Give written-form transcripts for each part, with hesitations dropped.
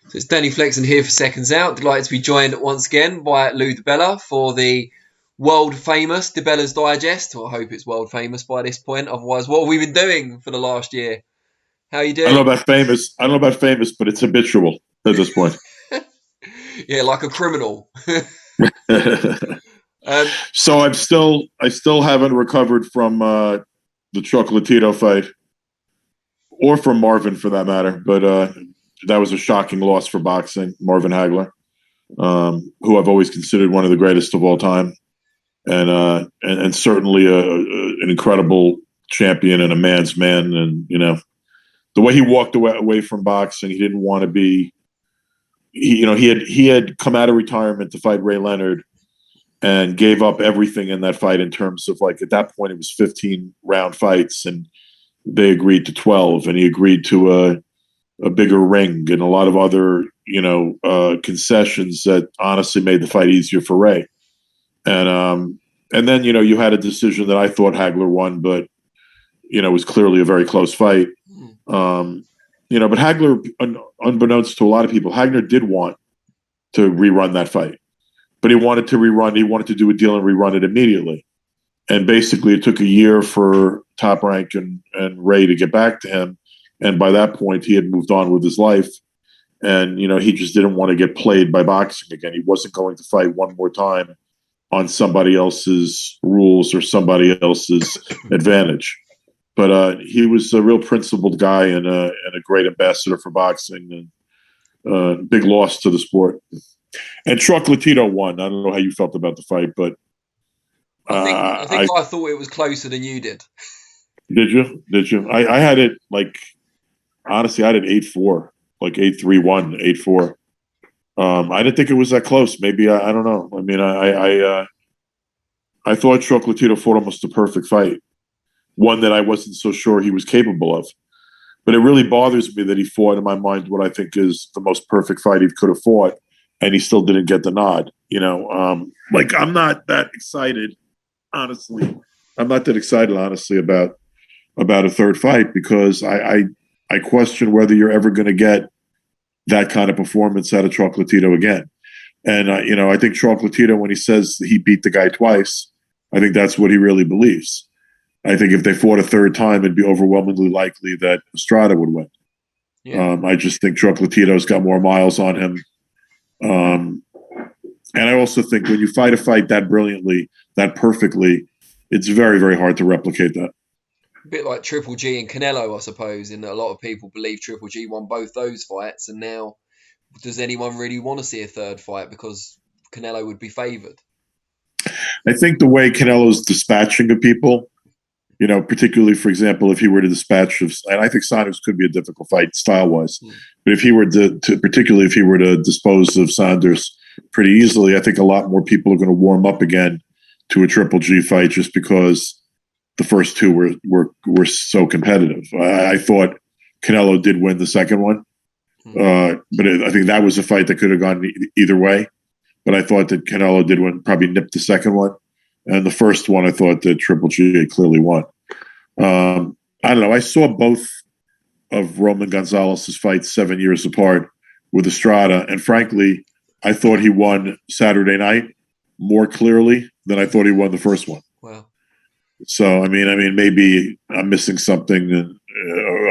So it's Danny Flexen here for Seconds Out. Delighted to be joined once again by Lou DiBella for the world famous DiBella's Digest. Well, I hope it's world famous by this point. Otherwise, what have we been doing for the last year? How are you doing? I don't know about famous, but it's habitual at this point. Yeah, like a criminal. So I still haven't recovered from the Chocolatito fight, or from Marvin for that matter. But that was a shocking loss for boxing. Marvin Hagler, who I've always considered one of the greatest of all time, and certainly an incredible champion and a man's man. And the way he walked away from boxing, he didn't want to be. He had come out of retirement to fight Ray Leonard, and gave up everything in that fight in terms of, like, at that point it was 15 round fights, and they agreed to 12, and he agreed to a bigger ring and a lot of other concessions that honestly made the fight easier for Ray. And then you had a decision that I thought Hagler won, but it was clearly a very close fight. But Hagler, unbeknownst to a lot of people, Hagler did want to rerun that fight, but he wanted to do a deal and rerun it immediately. And basically it took a year for Top Rank and Ray to get back to him. And by that point he had moved on with his life. And, he just didn't want to get played by boxing again. He wasn't going to fight one more time on somebody else's rules or somebody else's advantage. But he was a real principled guy and a great ambassador for boxing, and big loss to the sport. And Chocolatito won. I don't know how you felt about the fight, but I think I thought it was closer than you did. Did you? I had it, like, honestly, I had it 8-4, like 8-3-1, 8-4. I didn't think it was that close. Maybe I don't know. I mean, I thought Chocolatito fought almost a perfect fight, one that I wasn't so sure he was capable of. But it really bothers me that he fought, in my mind, what I think is the most perfect fight he could have fought, and he still didn't get the nod. I'm not that excited, honestly. about a third fight, because I question whether you're ever going to get that kind of performance out of Chocolatito again. And I think Chocolatito, when he says he beat the guy twice, I think that's what he really believes. I think if they fought a third time, it'd be overwhelmingly likely that Estrada would win. Yeah. I just think Chocolatito's got more miles on him. And I also think when you fight a fight that brilliantly, that perfectly, it's very, very hard to replicate that. A bit like Triple G and Canelo, I suppose, in that a lot of people believe Triple G won both those fights, and now does anyone really want to see a third fight because Canelo would be favoured? I think the way Canelo's dispatching of people, particularly, for example, if he were to dispatch of, and I think Saunders could be a difficult fight style-wise, but if he were particularly if he were to dispose of Saunders pretty easily, I think a lot more people are going to warm up again to a Triple G fight, just because the first two were so competitive. I thought Canelo did win the second one, but I think that was a fight that could have gone either way. But I thought that Canelo did win, probably nipped the second one. And the first one, I thought that Triple G clearly won. I don't know. I saw both of Roman Gonzalez's fights 7 years apart with Estrada. And frankly, I thought he won Saturday night more clearly than I thought he won the first one. Wow. So, I mean, maybe I'm missing something. And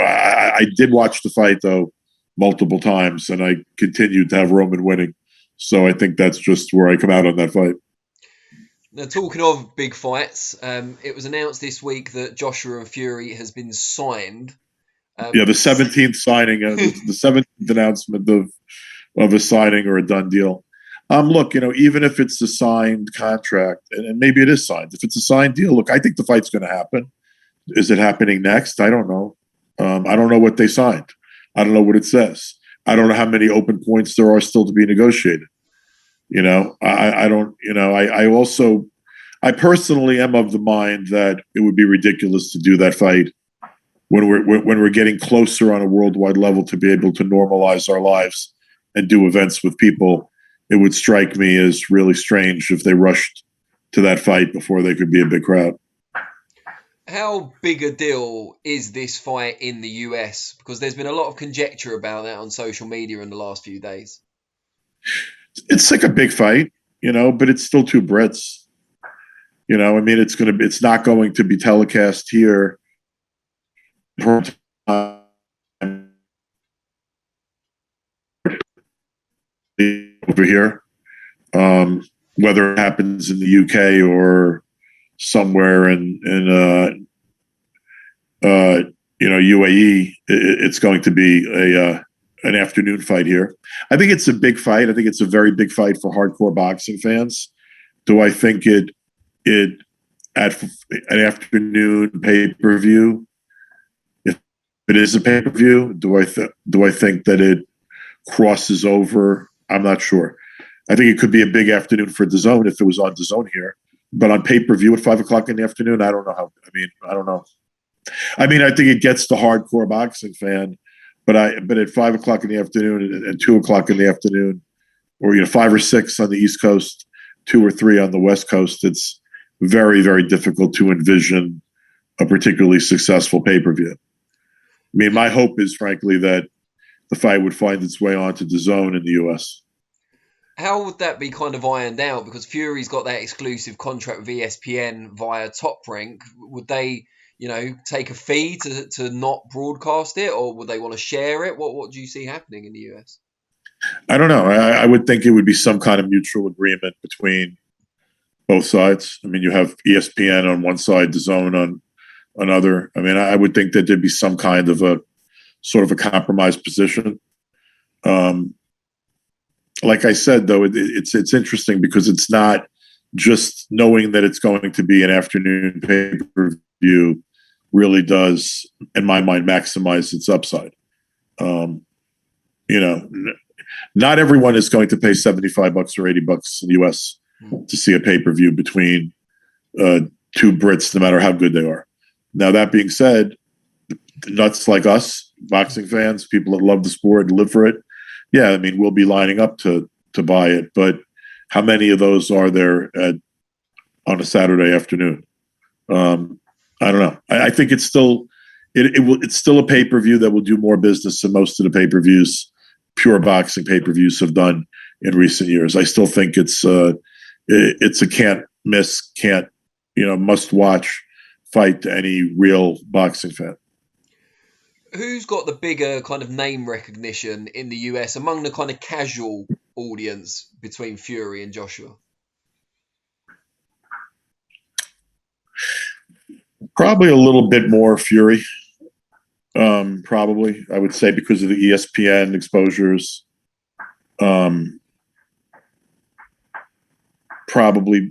I did watch the fight, though, multiple times, and I continued to have Roman winning. So I think that's just where I come out on that fight. Now, talking of big fights, it was announced this week that Joshua Fury has been signed. The 17th signing, the 17th announcement of a signing or a done deal. Look, even if it's a signed contract, and maybe it is signed, if it's a signed deal, look, I think the fight's going to happen. Is it happening next? I don't know. I don't know what they signed. I don't know what it says. I don't know how many open points there are still to be negotiated. I don't. I personally am of the mind that it would be ridiculous to do that fight when we're getting closer on a worldwide level to be able to normalize our lives and do events with people. It would strike me as really strange if they rushed to that fight before they could be a big crowd. How big a deal is this fight in the US? Because there's been a lot of conjecture about that on social media in the last few days. It's like a big fight, but it's still two Brits. I mean, it's not going to be telecast here over here. Whether it happens in the UK or somewhere in UAE, it's going to be an afternoon fight here. I think it's a big fight. I think it's a very big fight for hardcore boxing fans. Do I think it at an afternoon pay-per-view? If it is a pay-per-view, do I think that it crosses over? I'm not sure. I think it could be a big afternoon for DAZN if it was on DAZN here, but on pay-per-view at 5:00 in the afternoon, I don't know how. I don't know. I think it gets the hardcore boxing fan, but at 5:00 in the afternoon and 2:00 in the afternoon, or 5 or 6 on the East Coast, 2 or 3 on the West Coast, it's very, very difficult to envision a particularly successful pay-per-view. I mean, my hope is, frankly, that the fight would find its way onto DAZN in the U.S. How would that be kind of ironed out? Because Fury's got that exclusive contract with ESPN via Top Rank. Would they, take a fee to not broadcast it, or would they want to share it? What do you see happening in the US? I don't know. I would think it would be some kind of mutual agreement between both sides. I mean, you have ESPN on one side, DAZN on another. I mean, I would think that there'd be some kind of a sort of a compromise position. Like I said, though, it's interesting because it's not just knowing that it's going to be an afternoon pay-per-view really does, in my mind, maximize its upside. Not everyone is going to pay $75 or $80 in the US to see a pay-per-view between two Brits, no matter how good they are. Now, that being said, nuts like us, boxing fans, people that love the sport and live for it, yeah, I mean, we'll be lining up to buy it. But how many of those are there on a Saturday afternoon? I don't know. I think it's still it's still a pay-per-view that will do more business than most of the pay-per-views, pure boxing pay-per-views, have done in recent years. I still think it's a can't miss, must watch fight to any real boxing fan. Who's got the bigger kind of name recognition in the US among the kind of casual audience between Fury and Joshua? Probably a little bit more Fury. Probably, I would say, because of the ESPN exposures. Probably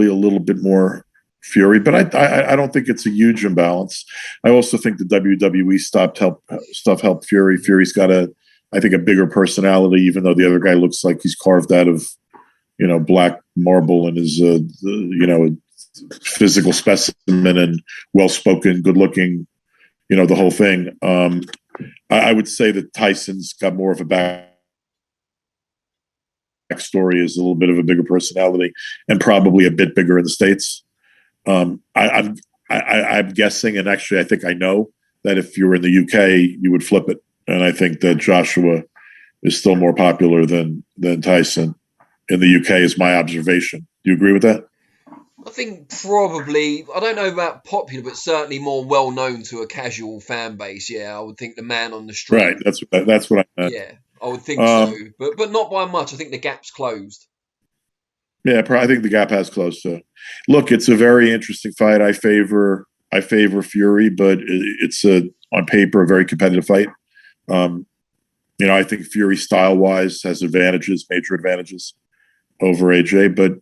a little bit more Fury, but I don't think it's a huge imbalance. I also think the WWE stuff helped Fury. Fury's got I think a bigger personality, even though the other guy looks like he's carved out of black marble and is physical specimen and well-spoken, good-looking, the whole thing. I would say that Tyson's got more of a backstory, is a little bit of a bigger personality, and probably a bit bigger in the States. I'm guessing, and actually I think I know, that if you were in the UK, you would flip it. And I think that Joshua is still more popular than Tyson in the UK, is my observation. Do you agree with that? I think probably, I don't know about popular, but certainly more well known to a casual fan base. Yeah, I would think the man on the street. Right, that's what I meant. Yeah, I would think so, but not by much. I think the gap's closed. Yeah, I think the gap has closed too. Look, it's a very interesting fight. I favor Fury, but it's on paper a very competitive fight. I think Fury style wise has major advantages over AJ, but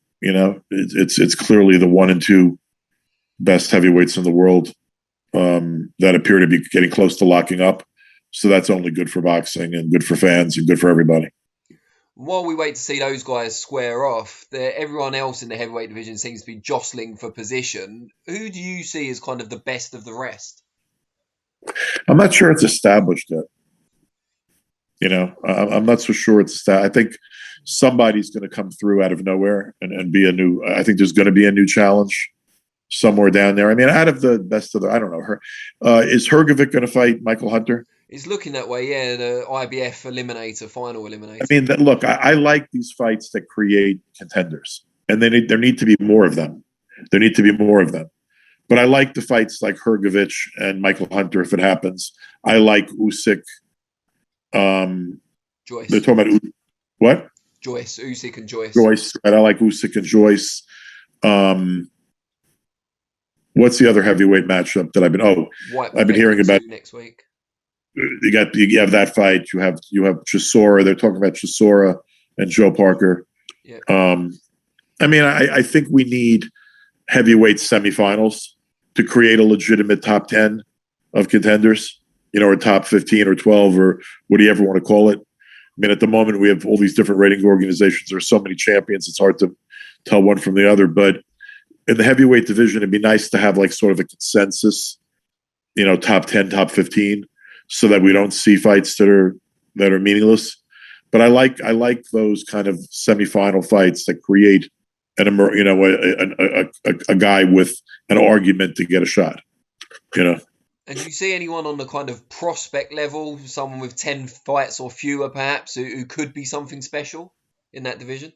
it's clearly the 1 and 2 best heavyweights in the world that appear to be getting close to locking up. So that's only good for boxing and good for fans and good for everybody. While we wait to see those guys square off, everyone else in the heavyweight division seems to be jostling for position. Who do you see as kind of the best of the rest? I'm not sure it's established yet. I'm not so sure it's established. I think somebody's going to come through out of nowhere and be I think there's going to be a new challenge somewhere down there. I mean, out of the best of the, I don't know her. Is Hrgovic going to fight Michael Hunter? It's looking that way, yeah. The IBF eliminator, final I eliminator. mean, look, I like these fights that create contenders, and there need to be more of them. There need to be more of them. But I like the fights like Hrgovic and Michael Hunter if it happens. I like Usyk. Joyce. They're talking about what? Joyce, Usyk and Joyce. Joyce. Right? I like Usyk and Joyce. What's the other heavyweight matchup that I've been hearing about next week? You have that fight. You have Chisora. They're talking about Chisora and Joe Parker. Yeah. I mean, I think we need heavyweight semifinals to create a legitimate top 10 of contenders, or top 15 or 12 or what do you ever want to call it. I mean, at the moment we have all these different rating organizations. There's so many champions. It's hard to tell one from the other, but in the heavyweight division, it'd be nice to have like sort of a consensus, top 10, top 15, so that we don't see fights that are meaningless. But I like those kind of semifinal fights that create a guy with an argument to get a shot. And do you see anyone on the kind of prospect level, someone with 10 fights or fewer perhaps, who could be something special in that division?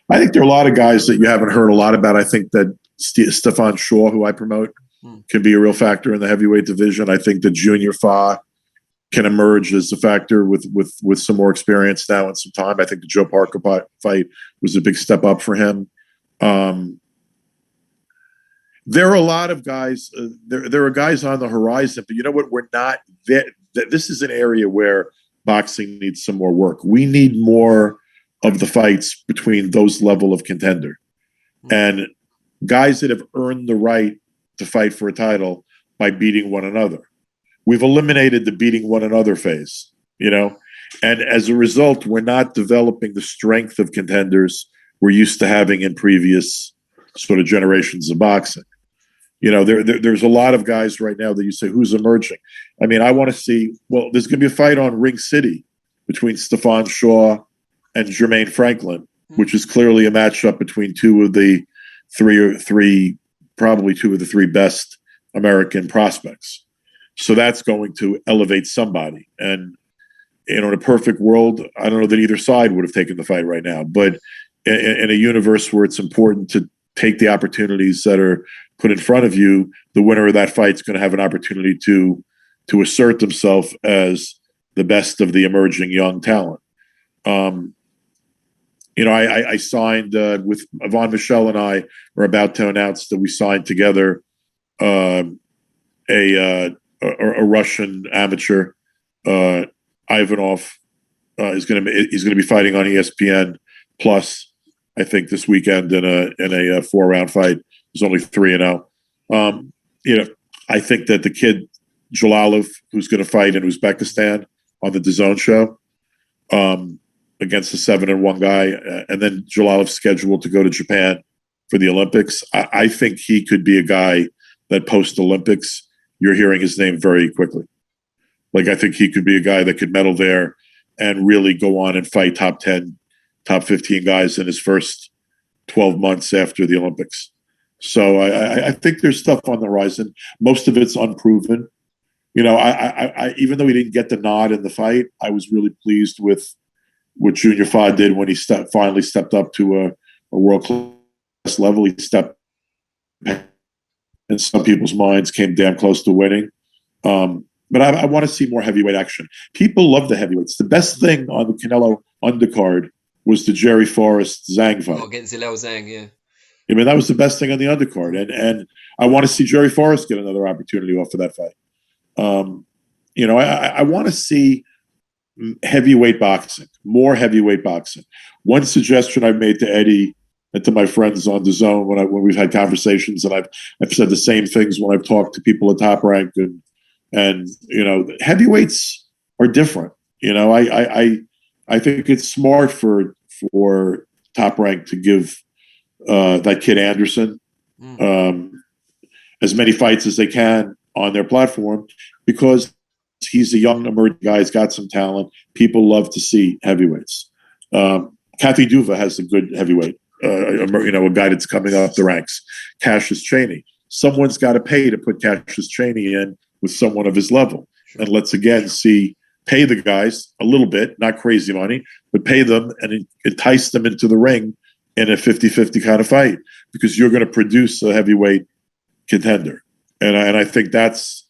I think there are a lot of guys that you haven't heard a lot about. I think that Stefan Shaw, who I promote, can be a real factor in the heavyweight division. I think that Junior Fa can emerge as a factor with some more experience now and some time. I think the Joe Parker fight was a big step up for him. There are a lot of guys. There are guys on the horizon, but you know what? We're not there. This is an area where boxing needs some more work. We need more of the fights between those level of contender and guys that have earned the right to fight for a title by beating one another. We've eliminated the beating one another phase, and as a result, we're not developing the strength of contenders we're used to having in previous sort of generations of boxing. There's a lot of guys right now that you say, who's emerging? I mean, I want to see, there's going to be a fight on Ring City between Stefan Shaw and Jermaine Franklin, which is clearly a matchup between two of the three best American prospects. So that's going to elevate somebody. And, in a perfect world, I don't know that either side would have taken the fight right now. But in a universe where it's important to take the opportunities that are put in front of you, the winner of that fight is going to have an opportunity to assert themselves as the best of the emerging young talent. I signed with Yvonne Michelle, and I are about to announce that we signed together a Russian amateur. Ivanov he's going to be fighting on ESPN Plus, I think, this weekend in a 4-round fight. There's only 3-0. I think that the kid Jalalov, who's going to fight in Uzbekistan on the DAZN show, against the 7-1 guy, and then Jalalov's scheduled to go to Japan for the Olympics. I think he could be a guy that post-Olympics, you're hearing his name very quickly. Like, I think he could be a guy that could medal there and really go on and fight top 10, top 15 guys in his first 12 months after the Olympics. So I think there's stuff on the horizon. Most of it's unproven. I even though he didn't get the nod in the fight, I was really pleased with what Junior Fa did when he finally stepped up to a world-class level. He stepped, in some people's minds, came damn close to winning. But I want to see more heavyweight action. People love the heavyweights. The best thing on the Canelo undercard was the Jerry Forrest Zhang fight. Against Zhilei Zhang, yeah. I mean, that was the best thing on the undercard. And I want to see Jerry Forrest get another opportunity off of that fight. I want to see heavyweight boxing, more heavyweight boxing. One suggestion I've made to Eddie and to my friends on DAZN when we've had conversations, and I've said the same things when I've talked to people at Top Rank, and heavyweights are different. I think it's smart for Top Rank to give that kid Anderson as many fights as they can on their platform, because he's a young emerging guy. He's got some talent. People love to see heavyweights. Kathy Duva has a good heavyweight. a guy that's coming up the ranks, Cassius Chaney. Someone's got to pay to put Cassius Chaney in with someone of his level. Sure. And let's again pay the guys a little bit, not crazy money, but pay them and entice them into the ring in a 50-50 kind of fight, because you're going to produce a heavyweight contender. And I think that's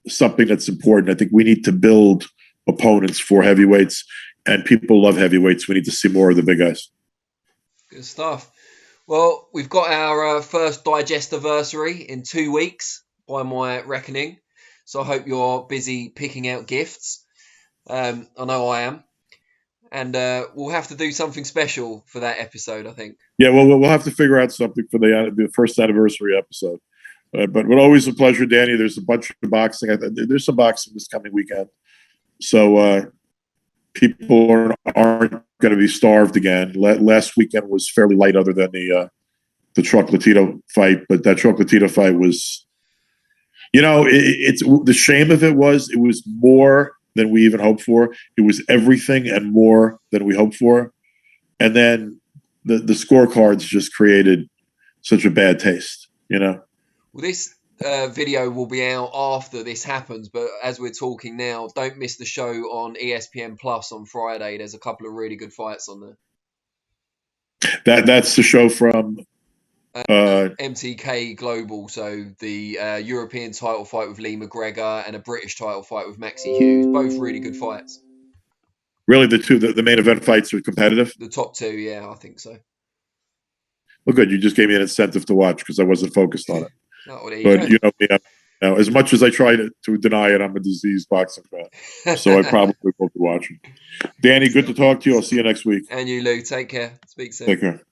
something that's important. I think we need to build opponents for heavyweights, and people love heavyweights. We need to see more of the big guys. Good stuff. Well, we've got our first Digestiversary in 2 weeks, by my reckoning. So I hope you're busy picking out gifts. I know I am. And we'll have to do something special for that episode, I think. Yeah, well, we'll have to figure out something for the first anniversary episode. But always a pleasure, Danny. There's a bunch of boxing. There's some boxing this coming weekend. So people aren't going to be starved again. Last weekend was fairly light, other than the Chocolatito fight. But that Chocolatito fight was, it's the shame of it was more than we even hoped for. It was everything and more than we hoped for. And then the scorecards just created such a bad taste, Well, this video will be out after this happens, but as we're talking now, don't miss the show on ESPN Plus on Friday. There's a couple of really good fights on there. That's the show from MTK Global, so the European title fight with Lee McGregor and a British title fight with Maxie Hughes. Both really good fights. Really, the main event fights are competitive? The top two, yeah, I think so. Well, good. You just gave me an incentive to watch because I wasn't focused on it. But as much as I try to deny it, I'm a diseased boxing fan, so I probably won't be watching. Danny, good to talk to you. I'll see you next week. And you, Lou. Take care. Speak soon. Take care.